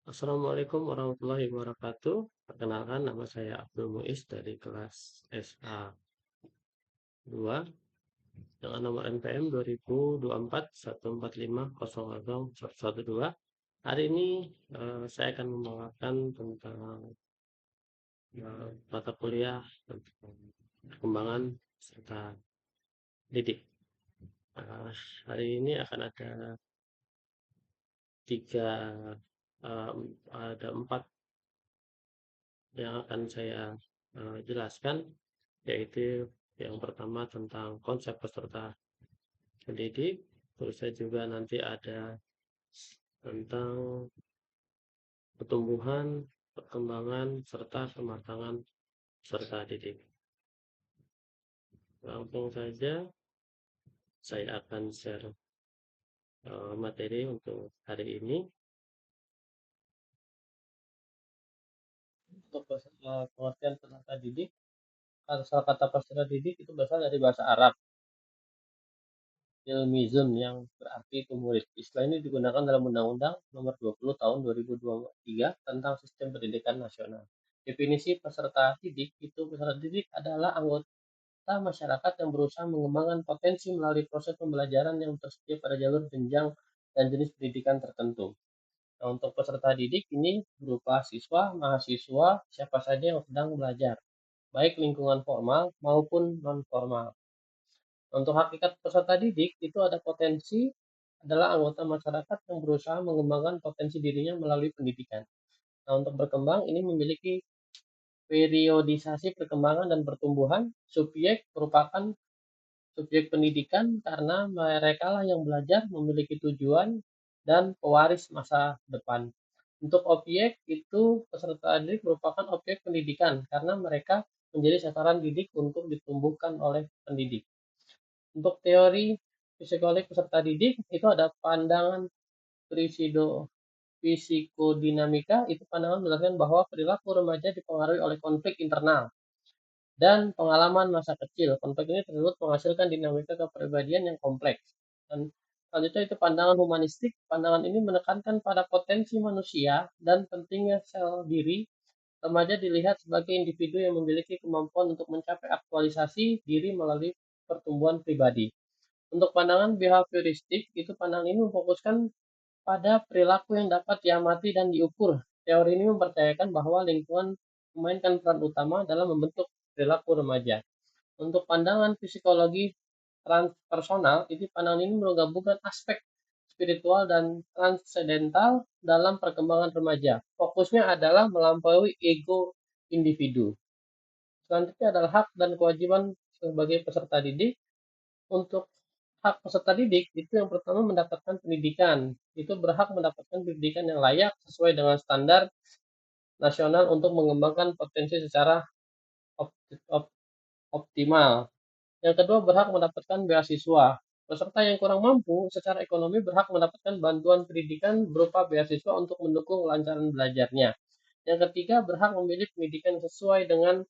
Assalamualaikum warahmatullahi wabarakatuh. Perkenalkan, nama saya Abdul Muiz dari kelas SA 2 dengan nomor NPM 202414500112. Hari ini saya akan membawakan tentang mata kuliah tentang perkembangan serta didik. Uh, Hari ini akan ada tiga, uh, ada empat yang akan saya jelaskan, yaitu yang pertama tentang konsep peserta pendidik, terus saya juga nanti ada tentang pertumbuhan, perkembangan, serta kematangan peserta didik. Langsung saja saya akan share materi untuk hari ini. Untuk pengertian peserta didik, asal kata peserta didik itu berasal dari bahasa Arab, ilmizun, yang berarti itu murid. Istilah ini digunakan dalam Undang-Undang Nomor 20 Tahun 2023 tentang Sistem Pendidikan Nasional. Definisi peserta didik itu, peserta didik adalah anggota masyarakat yang berusaha mengembangkan potensi melalui proses pembelajaran yang tersedia pada jalur jenjang dan jenis pendidikan tertentu. Nah, untuk peserta didik ini berupa siswa, mahasiswa, siapa saja yang sedang belajar, baik lingkungan formal maupun non-formal. Untuk hakikat peserta didik itu adalah anggota masyarakat yang berusaha mengembangkan potensi dirinya melalui pendidikan. Nah, untuk berkembang ini memiliki periodisasi perkembangan dan pertumbuhan. Subjek merupakan subjek pendidikan karena mereka lah yang belajar, memiliki tujuan, dan pewaris masa depan. Untuk objek itu, peserta didik merupakan objek pendidikan karena mereka menjadi sasaran didik untuk ditumbuhkan oleh pendidik. Untuk teori psikologi peserta didik itu ada pandangan psikodinamika. Itu pandangan menjelaskan bahwa perilaku remaja dipengaruhi oleh konflik internal dan pengalaman masa kecil. Konflik ini tersebut menghasilkan dinamika kepribadian yang kompleks. Dan selanjutnya itu pandangan humanistik. Pandangan ini menekankan pada potensi manusia dan pentingnya sel diri. Remaja dilihat sebagai individu yang memiliki kemampuan untuk mencapai aktualisasi diri melalui pertumbuhan pribadi. Untuk pandangan behavioristik, itu pandangan ini memfokuskan pada perilaku yang dapat diamati dan diukur. Teori ini mempercayakan bahwa lingkungan memainkan peran utama dalam membentuk perilaku remaja. Untuk pandangan psikologi transpersonal, itu pandangan ini menggabungkan aspek spiritual dan transendental dalam perkembangan remaja. Fokusnya adalah melampaui ego individu. Selanjutnya adalah hak dan kewajiban sebagai peserta didik. Untuk hak peserta didik itu yang pertama mendapatkan pendidikan. Itu berhak mendapatkan pendidikan yang layak sesuai dengan standar nasional untuk mengembangkan potensi secara optimal. Yang kedua, berhak mendapatkan beasiswa. Peserta yang kurang mampu secara ekonomi berhak mendapatkan bantuan pendidikan berupa beasiswa untuk mendukung kelancaran belajarnya. Yang ketiga, berhak memilih pendidikan sesuai dengan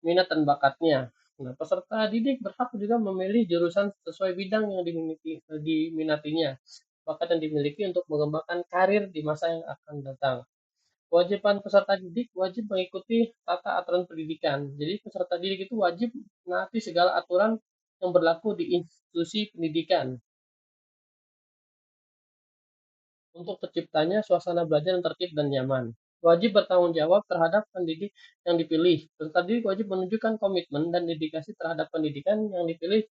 minat dan bakatnya. Nah, peserta didik berhak juga memilih jurusan sesuai bidang yang diminatinya, bakat yang dimiliki untuk mengembangkan karir di masa yang akan datang. Kewajiban peserta didik wajib mengikuti tata aturan pendidikan. Jadi peserta didik itu wajib menaati segala aturan yang berlaku di institusi pendidikan untuk terciptanya suasana belajar yang tertib dan nyaman. Wajib bertanggung jawab terhadap pendidik yang dipilih. Peserta didik wajib menunjukkan komitmen dan dedikasi terhadap pendidikan yang dipilih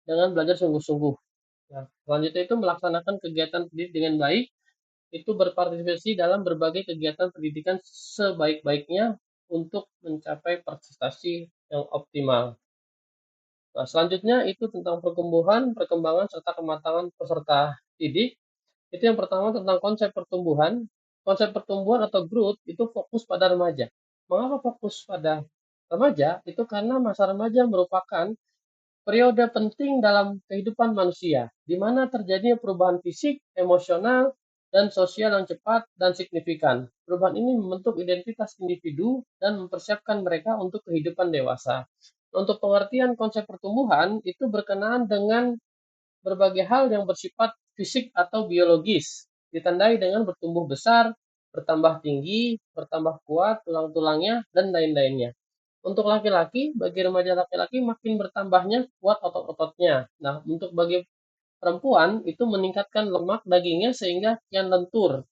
dengan belajar sungguh-sungguh. Nah, selanjutnya itu melaksanakan kegiatan pendidik dengan baik, itu berpartisipasi dalam berbagai kegiatan pendidikan sebaik-baiknya untuk mencapai prestasi yang optimal. Nah, selanjutnya itu tentang pertumbuhan, perkembangan, serta kematangan peserta didik. Itu yang pertama tentang konsep pertumbuhan. Konsep pertumbuhan atau growth itu fokus pada remaja. Mengapa fokus pada remaja? Itu karena masa remaja merupakan periode penting dalam kehidupan manusia, di mana terjadinya perubahan fisik, emosional, dan sosial yang cepat dan signifikan. Perubahan ini membentuk identitas individu dan mempersiapkan mereka untuk kehidupan dewasa. Untuk pengertian konsep pertumbuhan, itu berkenaan dengan berbagai hal yang bersifat fisik atau biologis, ditandai dengan bertumbuh besar, bertambah tinggi, bertambah kuat tulang-tulangnya, dan lain-lainnya. Untuk laki-laki, bagi remaja laki-laki makin bertambahnya kuat otot-ototnya. Nah, untuk bagi perempuan itu meningkatkan lemak dagingnya sehingga kian lentur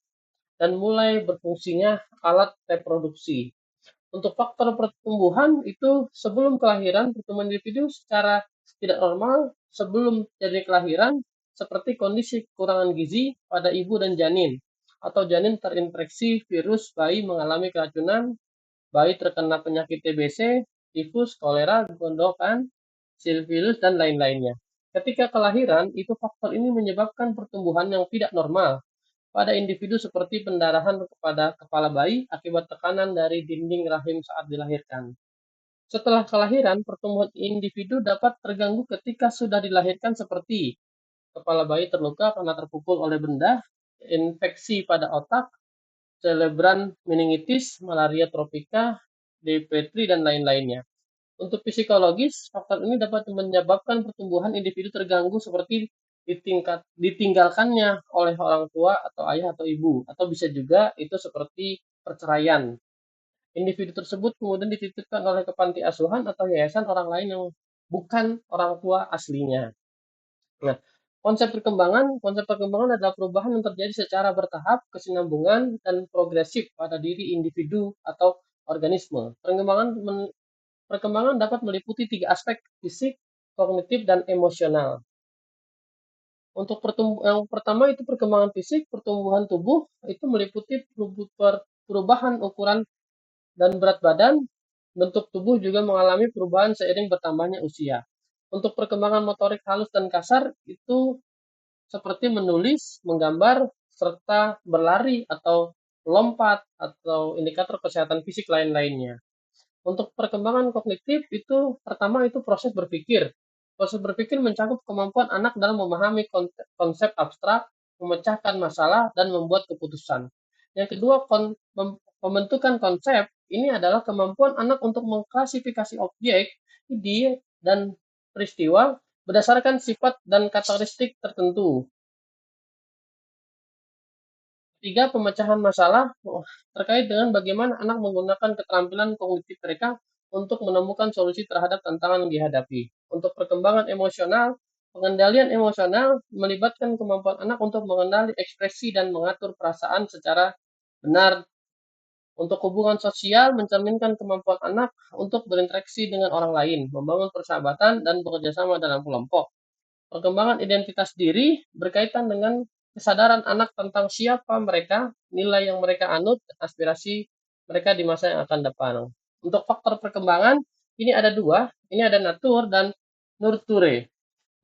dan mulai berfungsinya alat reproduksi. Untuk faktor pertumbuhan itu sebelum kelahiran pertumbuhan individu secara tidak normal sebelum terjadi kelahiran seperti kondisi kekurangan gizi pada ibu dan janin atau janin terinfeksi virus, bayi mengalami keracunan, bayi terkena penyakit TBC, tifus, kolera, gondokan, sifilus, dan lain-lainnya. Ketika kelahiran, itu faktor ini menyebabkan pertumbuhan yang tidak normal pada individu seperti pendarahan kepada kepala bayi akibat tekanan dari dinding rahim saat dilahirkan. Setelah kelahiran, pertumbuhan individu dapat terganggu ketika sudah dilahirkan seperti kepala bayi terluka karena terpukul oleh benda, infeksi pada otak, cerebral meningitis, malaria tropika, diphtheria, dan lain-lainnya. Untuk psikologis, faktor ini dapat menyebabkan pertumbuhan individu terganggu seperti ditinggalkannya oleh orang tua atau ayah atau ibu, atau bisa juga itu seperti perceraian. Individu tersebut kemudian dititipkan oleh ke panti asuhan atau yayasan orang lain yang bukan orang tua aslinya. Nah, konsep perkembangan adalah perubahan yang terjadi secara bertahap, kesinambungan, dan progresif pada diri individu atau organisme. Perkembangan dapat meliputi 3 aspek: fisik, kognitif, dan emosional. Untuk yang pertama itu perkembangan fisik, pertumbuhan tubuh itu meliputi perubahan ukuran dan berat badan. Bentuk tubuh juga mengalami perubahan seiring bertambahnya usia. Untuk perkembangan motorik halus dan kasar itu seperti menulis, menggambar, serta berlari atau lompat atau indikator kesehatan fisik lain-lainnya. Untuk perkembangan kognitif itu pertama itu proses berpikir. Proses berpikir mencakup kemampuan anak dalam memahami konsep abstrak, memecahkan masalah, dan membuat keputusan. Yang kedua, pembentukan konsep ini adalah kemampuan anak untuk mengklasifikasi objek, ide, dan peristiwa berdasarkan sifat dan karakteristik tertentu. Ketiga, pemecahan masalah terkait dengan bagaimana anak menggunakan keterampilan kognitif mereka untuk menemukan solusi terhadap tantangan yang dihadapi. Untuk perkembangan emosional, pengendalian emosional melibatkan kemampuan anak untuk mengenali ekspresi dan mengatur perasaan secara benar. Untuk hubungan sosial, mencerminkan kemampuan anak untuk berinteraksi dengan orang lain, membangun persahabatan, dan bekerja sama dalam kelompok. Perkembangan identitas diri berkaitan dengan kesadaran anak tentang siapa mereka, nilai yang mereka anut, dan aspirasi mereka di masa yang akan datang. Untuk faktor perkembangan, ini ada dua, ini ada natur dan nurture.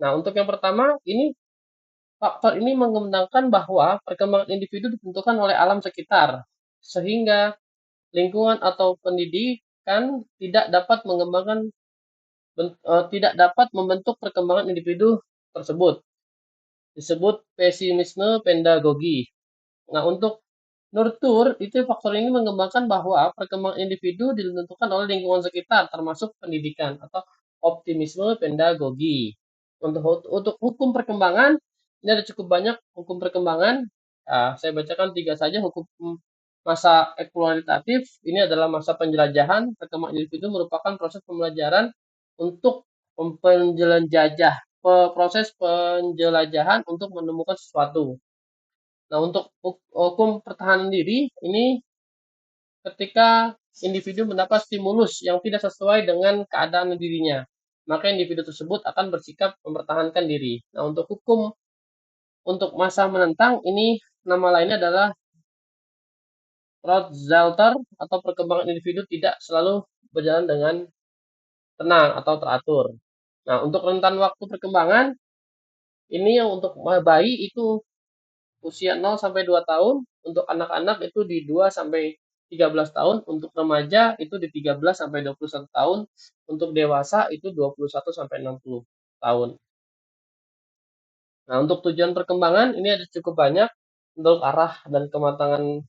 Nah, untuk yang pertama, faktor ini mengembangkan bahwa perkembangan individu ditentukan oleh alam sekitar, sehingga lingkungan atau pendidikan tidak dapat membentuk perkembangan individu tersebut. Disebut pesimisme pedagogi. Nah, untuk nurture, itu faktor ini mengembangkan bahwa perkembangan individu ditentukan oleh lingkungan sekitar, termasuk pendidikan atau optimisme pedagogi. Untuk hukum perkembangan, ini ada cukup banyak hukum perkembangan. Nah, saya bacakan 3 saja. Hukum masa eksploratif, ini adalah masa penjelajahan. Perkembangan individu merupakan proses pembelajaran untuk proses penjelajahan untuk menemukan sesuatu. Nah, untuk hukum pertahanan diri, ini ketika individu mendapat stimulus yang tidak sesuai dengan keadaan dirinya, maka individu tersebut akan bersikap mempertahankan diri. Nah, untuk masa menentang, ini nama lainnya adalah Rothschild atau perkembangan individu tidak selalu berjalan dengan tenang atau teratur. Nah, untuk rentan waktu perkembangan, ini yang untuk bayi itu usia 0 sampai 2 tahun, untuk anak-anak itu di 2 sampai 13 tahun, untuk remaja itu di 13 sampai 21 tahun, untuk dewasa itu 21 sampai 60 tahun. Nah, untuk tujuan perkembangan ini ada cukup banyak. Untuk arah dan kematangannya,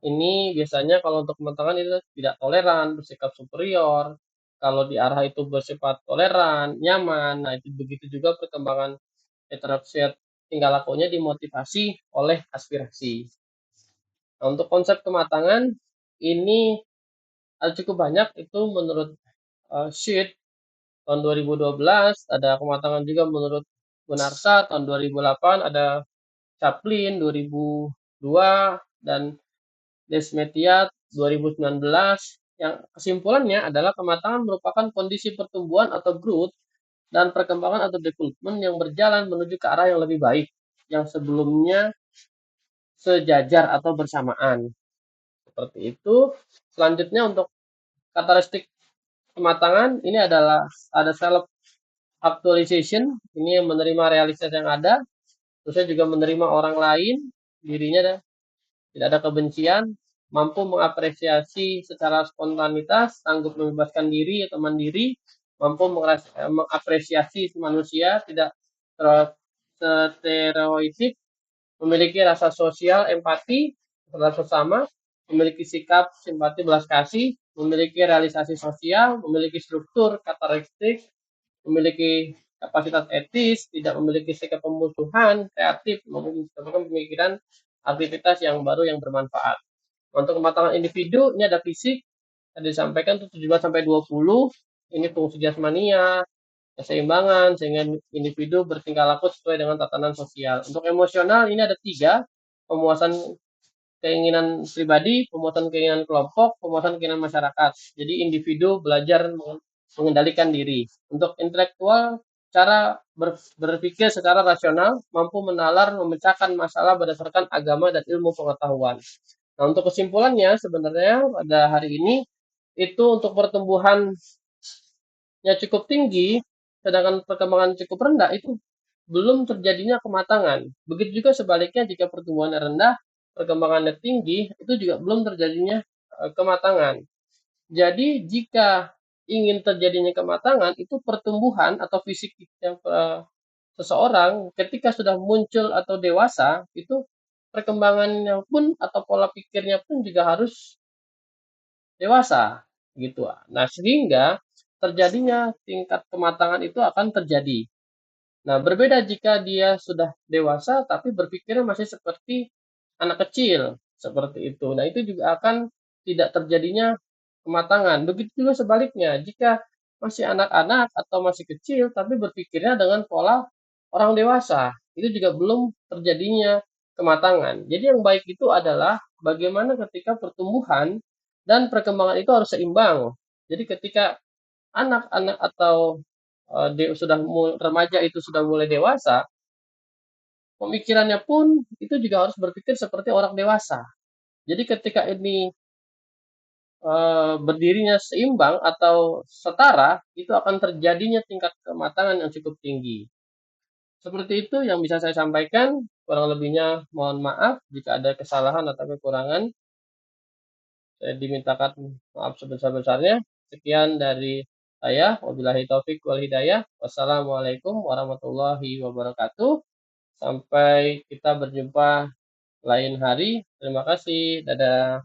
ini biasanya kalau untuk kematangan itu tidak toleran, bersikap superior. Kalau di arah itu bersifat toleran, nyaman. Nah, itu begitu juga perkembangan interaksi tingkah lakunya dimotivasi oleh aspirasi. Nah, untuk konsep kematangan ini ada cukup banyak itu menurut Sheet tahun 2012, ada kematangan juga menurut Gunarsa tahun 2008, ada Chaplin 2002, dan Desmetiat 2019. Yang kesimpulannya adalah kematangan merupakan kondisi pertumbuhan atau growth dan perkembangan atau development yang berjalan menuju ke arah yang lebih baik, yang sebelumnya sejajar atau bersamaan. Seperti itu. Selanjutnya untuk karakteristik kematangan ini adalah ada self actualization, ini yang menerima realitas yang ada, terusnya juga menerima orang lain, dirinya tidak ada kebencian, mampu mengapresiasi secara spontanitas, sanggup membebaskan diri atau mandiri, mampu mengapresiasi manusia, tidak stereotip, memiliki rasa sosial, empati terhadap sesama, memiliki sikap simpati belas kasih, memiliki realisasi sosial, memiliki struktur karakteristik, memiliki kapasitas etis, tidak memiliki sikap pemusuhan, kreatif, merupakan pemikiran aktivitas yang baru yang bermanfaat. Untuk kematangan individu, ini ada fisik, tadi disampaikan itu 17 sampai 20, ini fungsi jasmania, keseimbangan, sehingga individu bertingkah laku sesuai dengan tatanan sosial. Untuk emosional, ini ada 3, pemuasan keinginan pribadi, pemuasan keinginan kelompok, pemuasan keinginan masyarakat. Jadi individu belajar mengendalikan diri. Untuk intelektual, cara berpikir secara rasional, mampu menalar, memecahkan masalah berdasarkan agama dan ilmu pengetahuan. Nah, untuk kesimpulannya sebenarnya pada hari ini itu untuk pertumbuhannya cukup tinggi, sedangkan perkembangan cukup rendah itu belum terjadinya kematangan. Begitu juga sebaliknya jika pertumbuhannya rendah, perkembangannya tinggi, itu juga belum terjadinya kematangan. Jadi jika ingin terjadinya kematangan, itu pertumbuhan atau fisik yang seseorang ketika sudah muncul atau dewasa, itu perkembangannya pun atau pola pikirnya pun juga harus dewasa gitu. Nah, sehingga terjadinya tingkat kematangan itu akan terjadi. Nah, berbeda jika dia sudah dewasa tapi berpikirnya masih seperti anak kecil, seperti itu. Nah, itu juga akan tidak terjadinya kematangan. Begitu juga sebaliknya, jika masih anak-anak atau masih kecil tapi berpikirnya dengan pola orang dewasa, itu juga belum terjadinya kematangan. Jadi yang baik itu adalah bagaimana ketika pertumbuhan dan perkembangan itu harus seimbang. Jadi ketika anak-anak atau sudah remaja itu sudah mulai dewasa, pemikirannya pun itu juga harus berpikir seperti orang dewasa. Jadi ketika ini berdirinya seimbang atau setara, itu akan terjadinya tingkat kematangan yang cukup tinggi. Seperti itu yang bisa saya sampaikan. Kurang lebihnya mohon maaf jika ada kesalahan atau kekurangan. Saya dimintakan maaf sebesar-besarnya. Sekian dari saya. Wabillahi taufik wal hidayah. Wassalamualaikum warahmatullahi wabarakatuh. Sampai kita berjumpa lain hari. Terima kasih. Dadah.